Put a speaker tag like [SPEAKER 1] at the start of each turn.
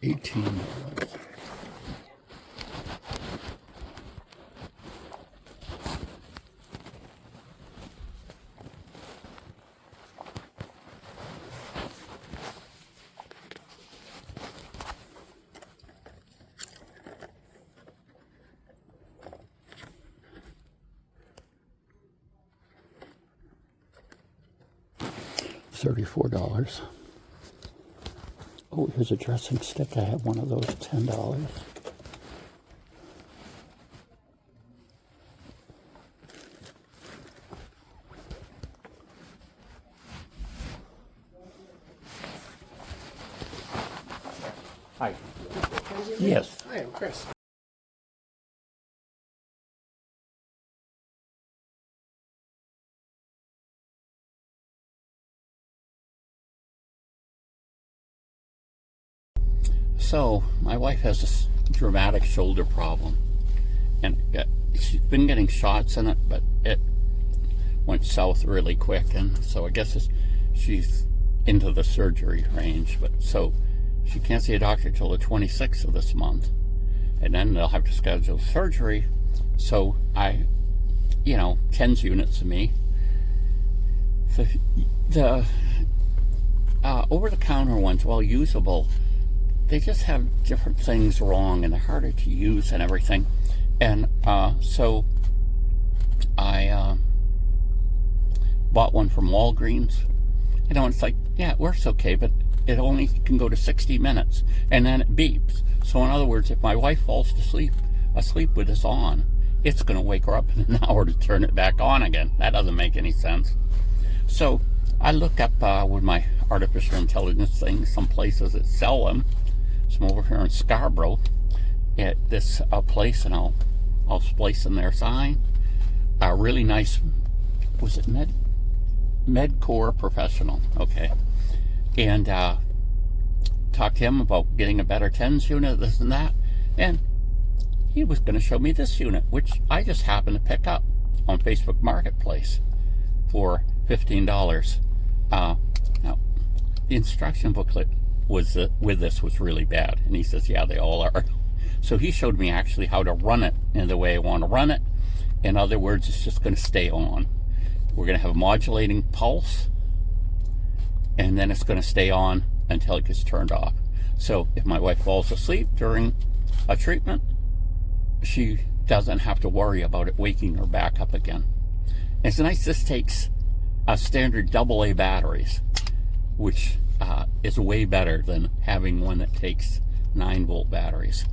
[SPEAKER 1] $18. $34. Oh, here's a dressing stick. I have one of those, $10. Hi. Yes.
[SPEAKER 2] Hi, I'm Chris.
[SPEAKER 1] So, my wife has this dramatic shoulder problem, and she's been getting shots in it, but it went south really quick, and so I guess she's into the surgery range, but so she can't see a doctor till the 26th of this month, and then they'll have to schedule surgery. So TENS units of me. The over-the-counter ones, while usable, they just have different things wrong, and they're harder to use and everything. And so I bought one from Walgreens. It's like, yeah, it works okay, but it only can go to 60 minutes, and then it beeps. So in other words, if my wife falls asleep with this on, it's going to wake her up in an hour to turn it back on again. That doesn't make any sense. So I look up with my artificial intelligence thing, some places that sell them. So I'm over here in Scarborough at this place, and I'll splice in their sign. A really nice, was it MedCor Professional? Okay. And talk to him about getting a better TENS unit, this and that. And he was going to show me this unit, which I just happened to pick up on Facebook Marketplace for $15. Now, the instruction booklet with this was really bad, and he says, yeah, they all are. So he showed me actually how to run it in the way I want to run it. In other words, it's just going to stay on. We're going to have a modulating pulse, and then it's going to stay on until it gets turned off. So if my wife falls asleep during a treatment, she doesn't have to worry about it waking her back up again. And it's nice. This takes a standard AA batteries, which is way better than having one that takes 9-volt batteries.